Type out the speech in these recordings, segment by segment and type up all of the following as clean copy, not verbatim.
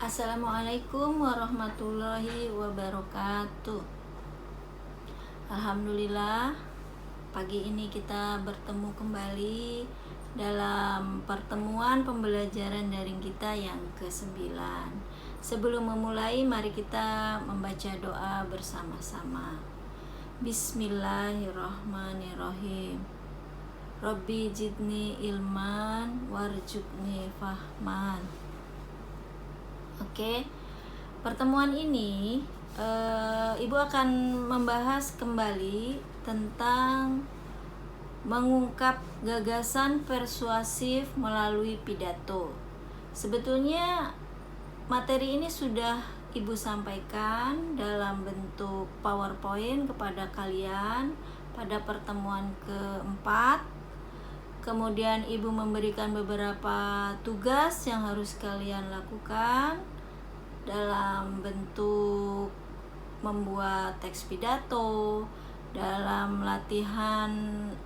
Assalamualaikum warahmatullahi wabarakatuh. Alhamdulillah, pagi ini kita bertemu kembali dalam pertemuan pembelajaran daring kita yang ke-9. Sebelum memulai, mari kita membaca doa bersama-sama. Bismillahirrahmanirrahim. Rabbi jidni ilman warjukni fahman. Oke, pertemuan ini Ibu akan membahas kembali tentang mengungkap gagasan persuasif melalui pidato. Sebetulnya materi ini sudah Ibu sampaikan dalam bentuk PowerPoint kepada kalian pada pertemuan keempat. Kemudian Ibu memberikan beberapa tugas yang harus kalian lakukan dalam bentuk membuat teks pidato, dalam latihan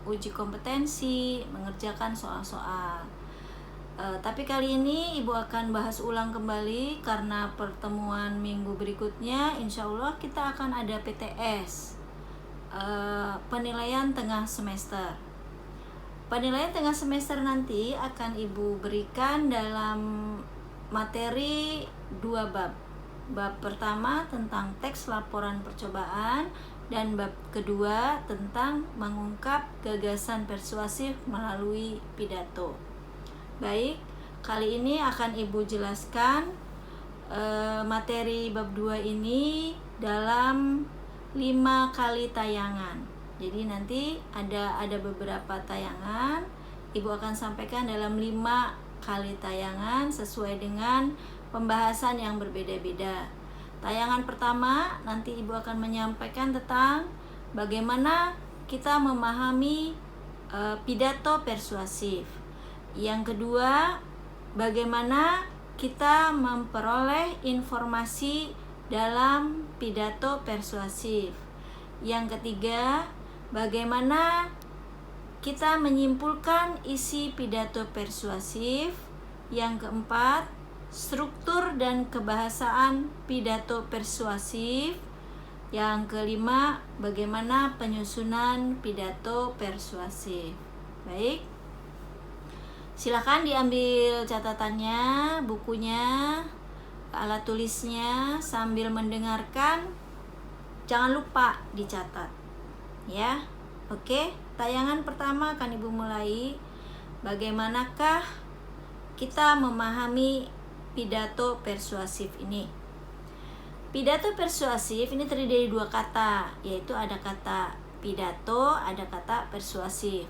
uji kompetensi, mengerjakan soal-soal. Tapi kali ini Ibu akan bahas ulang kembali karena pertemuan minggu berikutnya insya Allah kita akan ada PTS, penilaian tengah semester. Penilaian tengah semester nanti akan Ibu berikan dalam materi 2 bab. Bab pertama tentang teks laporan percobaan dan bab kedua tentang mengungkap gagasan persuasif melalui pidato. Baik, kali ini akan Ibu jelaskan materi bab 2 ini dalam 5 kali tayangan. Jadi nanti ada beberapa tayangan, Ibu akan sampaikan dalam 5 kali tayangan sesuai dengan pembahasan yang berbeda-beda. Tayangan pertama nanti Ibu akan menyampaikan tentang bagaimana kita memahami pidato persuasif. Yang kedua, bagaimana kita memperoleh informasi dalam pidato persuasif. Yang ketiga, bagaimana kita menyimpulkan isi pidato persuasif. Yang keempat, struktur dan kebahasaan pidato persuasif. Yang kelima, bagaimana penyusunan pidato persuasif. Baik, silakan diambil catatannya, bukunya, alat tulisnya sambil mendengarkan. Jangan lupa dicatat. Ya, oke. Tayangan pertama akan Ibu mulai. Bagaimanakah kita memahami pidato persuasif ini? Pidato persuasif ini terdiri dari 2 kata, yaitu ada kata pidato, ada kata persuasif.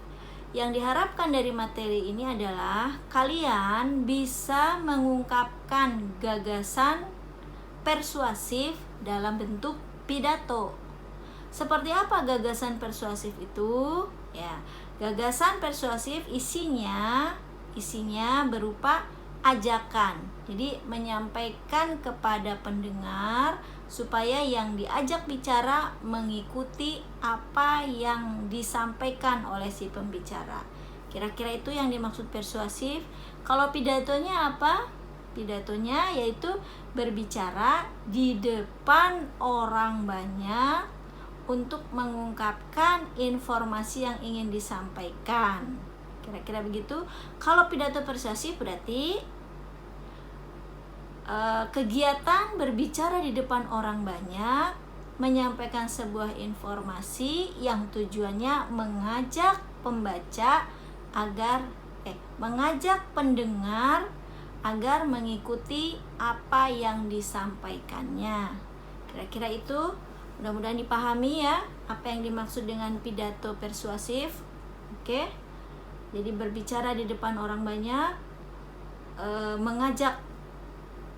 Yang diharapkan dari materi ini adalah kalian bisa mengungkapkan gagasan persuasif dalam bentuk pidato. Seperti apa gagasan persuasif itu? Ya, gagasan persuasif isinya berupa ajakan. Jadi menyampaikan kepada pendengar supaya yang diajak bicara mengikuti apa yang disampaikan oleh si pembicara. Kira-kira itu yang dimaksud persuasif. Kalau pidatonya apa? Pidatonya yaitu berbicara di depan orang banyak untuk mengungkapkan informasi yang ingin disampaikan. Kira-kira begitu. Kalau pidato persuasif berarti kegiatan berbicara di depan orang banyak, menyampaikan sebuah informasi yang tujuannya mengajak pembaca mengajak pendengar agar mengikuti apa yang disampaikannya. Kira-kira itu. Mudah-mudahan dipahami ya apa yang dimaksud dengan pidato persuasif. Oke. Jadi berbicara di depan orang banyak, mengajak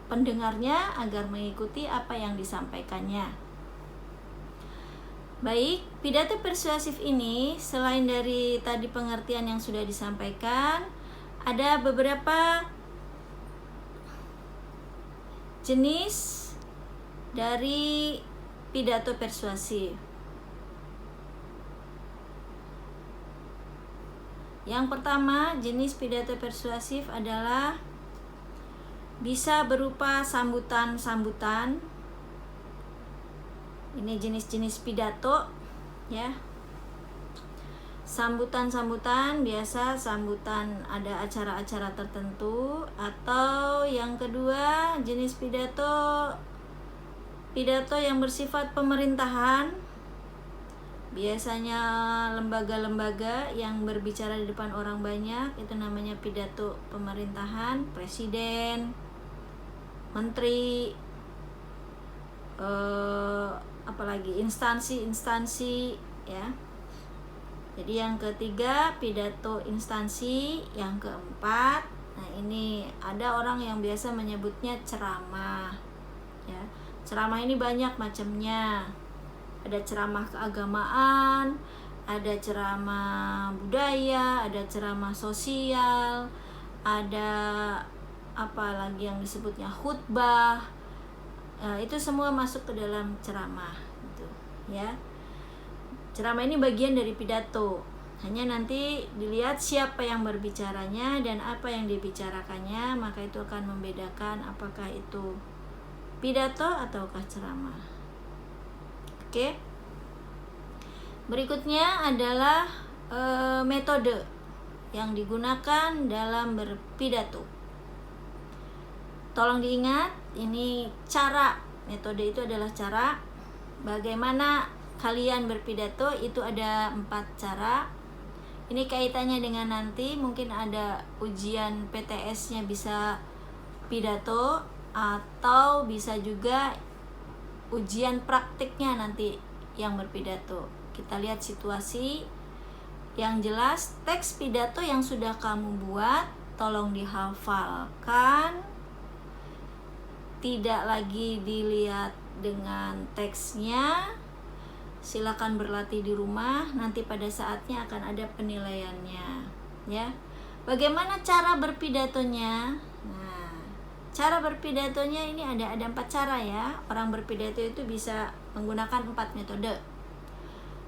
pendengarnya agar mengikuti apa yang disampaikannya. Baik, pidato persuasif ini selain dari tadi pengertian yang sudah disampaikan, ada beberapa jenis dari pidato persuasif. Yang pertama, jenis pidato persuasif adalah Bisa berupa sambutan-sambutan. Ini jenis-jenis pidato ya. Sambutan-sambutan biasa sambutan ada acara-acara tertentu, atau yang kedua jenis pidato yang bersifat pemerintahan. Biasanya lembaga-lembaga yang berbicara di depan orang banyak, itu namanya pidato pemerintahan, presiden, menteri, apalagi instansi-instansi ya. Jadi yang ketiga pidato instansi, yang keempat, nah ini ada orang yang biasa menyebutnya ceramah ya. Ceramah ini banyak macamnya. Ada ceramah keagamaan, ada ceramah budaya, ada ceramah sosial, ada apa lagi yang disebutnya khutbah. Itu semua masuk ke dalam ceramah gitu ya. Ceramah ini bagian dari pidato. Hanya nanti dilihat siapa yang berbicaranya dan apa yang dibicarakannya, maka itu akan membedakan apakah itu pidato ataukah ceramah. Oke. Berikutnya adalah metode yang digunakan dalam berpidato. Tolong diingat, ini cara. Metode itu adalah cara. Bagaimana kalian berpidato, itu ada 4 cara. Ini kaitannya dengan nanti mungkin ada ujian PTS-nya, bisa pidato, atau bisa juga ujian praktiknya nanti yang berpidato. Kita lihat situasi. Yang jelas, teks pidato yang sudah kamu buat tolong dihafalkan. Tidak lagi dilihat dengan teksnya. Silakan berlatih di rumah, nanti pada saatnya akan ada penilaiannya ya. Bagaimana cara berpidatonya? Nah, cara berpidatonya ini ada 4 cara ya. Orang berpidato itu bisa menggunakan 4 metode.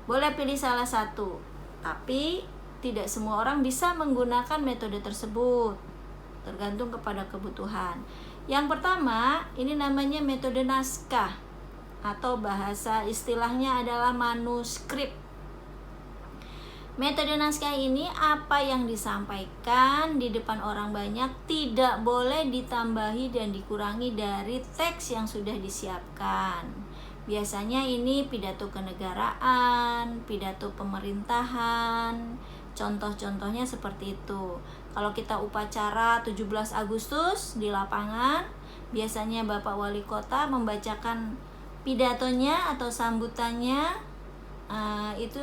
Boleh pilih salah satu, tapi tidak semua orang bisa menggunakan metode tersebut. Tergantung kepada kebutuhan. Yang pertama, ini namanya metode naskah, atau bahasa istilahnya adalah manuskrip. Metode naskah ini apa yang disampaikan di depan orang banyak tidak boleh ditambahi dan dikurangi dari teks yang sudah disiapkan. Biasanya ini pidato kenegaraan, pidato pemerintahan. Contoh-contohnya seperti itu. Kalau kita upacara 17 Agustus di lapangan, biasanya Bapak Wali Kota membacakan pidatonya atau sambutannya, itu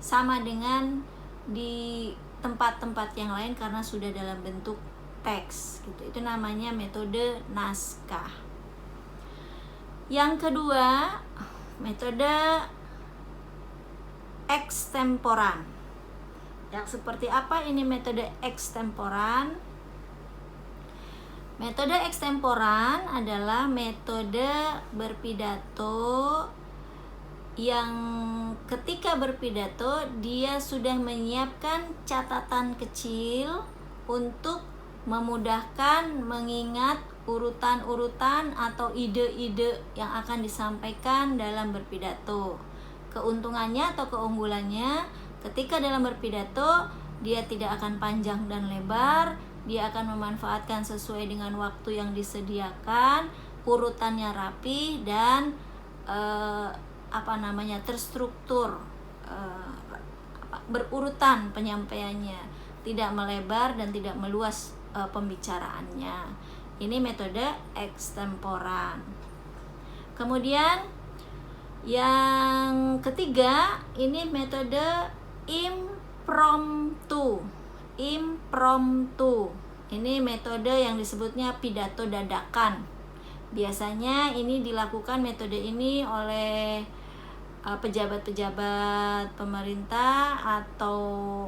sama dengan di tempat-tempat yang lain karena sudah dalam bentuk teks gitu. Itu namanya metode naskah. Yang kedua, metode ekstemporan. Yang seperti apa ini metode ekstemporan? Metode ekstemporan adalah metode berpidato yang ketika berpidato dia sudah menyiapkan catatan kecil untuk memudahkan mengingat urutan-urutan atau ide-ide yang akan disampaikan dalam berpidato. Keuntungannya atau keunggulannya, ketika dalam berpidato dia tidak akan panjang dan lebar, dia akan memanfaatkan sesuai dengan waktu yang disediakan, urutannya rapi dan terstruktur, berurutan penyampaiannya, tidak melebar dan tidak meluas pembicaraannya. Ini metode ekstemporan. Kemudian yang ketiga, ini metode impromptu. Ini metode yang disebutnya pidato dadakan. Biasanya ini dilakukan metode ini oleh pejabat-pejabat pemerintah atau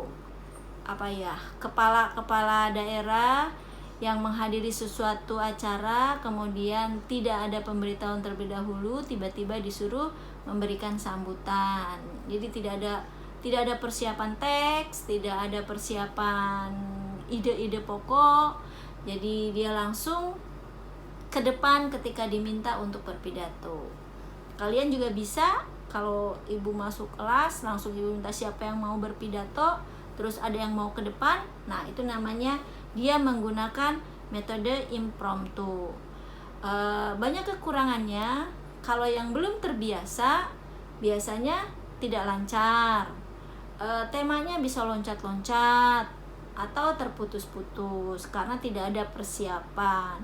kepala-kepala daerah yang menghadiri sesuatu acara, kemudian tidak ada pemberitahuan terlebih dahulu, tiba-tiba disuruh memberikan sambutan. Jadi tidak ada persiapan teks, tidak ada persiapan ide-ide pokok. Jadi dia langsung ke depan ketika diminta untuk berpidato. Kalian juga bisa, kalau ibu masuk kelas langsung ibu minta siapa yang mau berpidato, terus ada yang mau ke depan, nah itu namanya dia menggunakan metode impromptu. Banyak kekurangannya. Kalau yang belum terbiasa biasanya tidak lancar, temanya bisa loncat-loncat atau terputus-putus karena tidak ada persiapan,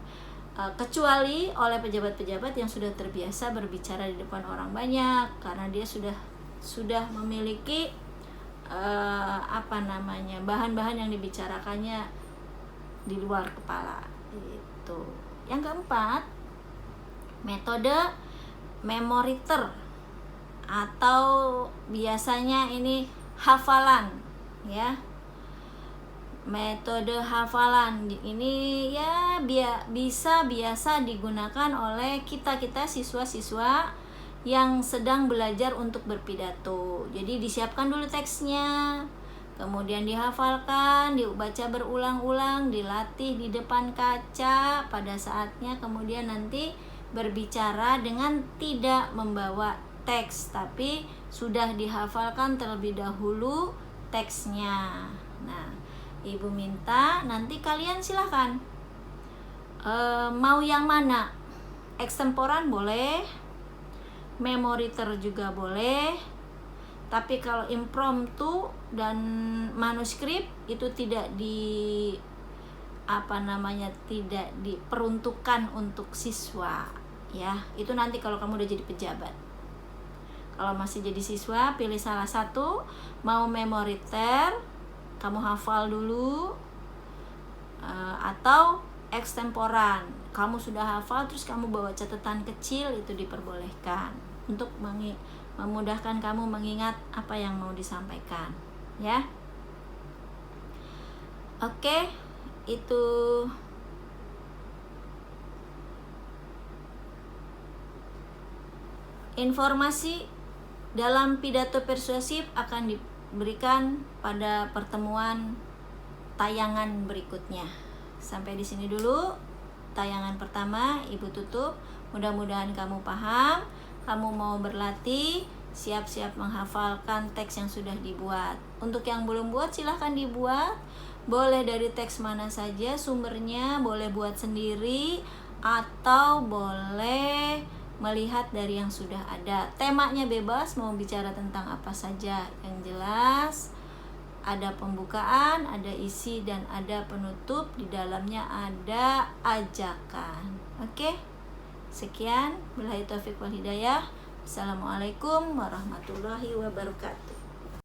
kecuali oleh pejabat-pejabat yang sudah terbiasa berbicara di depan orang banyak karena dia sudah memiliki bahan-bahan yang dibicarakannya di luar kepala itu. Yang keempat, metode memoriter atau biasanya ini hafalan ya. Metode hafalan ini ya biasa digunakan oleh kita siswa-siswa yang sedang belajar untuk berpidato. Jadi disiapkan dulu teksnya, kemudian dihafalkan, dibaca berulang-ulang, dilatih di depan kaca pada saatnya, kemudian nanti berbicara dengan tidak membawa teks, tapi sudah dihafalkan terlebih dahulu teksnya. Nah, ibu minta nanti kalian silahkan mau yang mana, ekstemporan boleh, memoriter juga boleh, tapi kalau impromptu dan manuskrip itu tidak tidak diperuntukkan untuk siswa ya. Itu nanti kalau kamu udah jadi pejabat. Kalau masih jadi siswa, pilih salah satu, mau memoriter kamu hafal dulu, atau ekstemporan kamu sudah hafal terus kamu bawa catatan kecil, itu diperbolehkan untuk memudahkan kamu mengingat apa yang mau disampaikan ya. Oke, itu informasi dalam pidato persuasif akan diberikan pada pertemuan tayangan berikutnya. Sampai di sini dulu tayangan pertama, ibu tutup. Mudah-mudahan kamu paham, kamu mau berlatih, siap-siap menghafalkan teks yang sudah dibuat. Untuk yang belum buat silahkan dibuat, boleh dari teks mana saja sumbernya, boleh buat sendiri atau boleh melihat dari yang sudah ada. Temanya bebas, mau bicara tentang apa saja, yang jelas ada pembukaan, ada isi, dan ada penutup. Di dalamnya ada ajakan. Oke, sekian. Billahi taufiq wal hidayah. Assalamualaikum warahmatullahi wabarakatuh.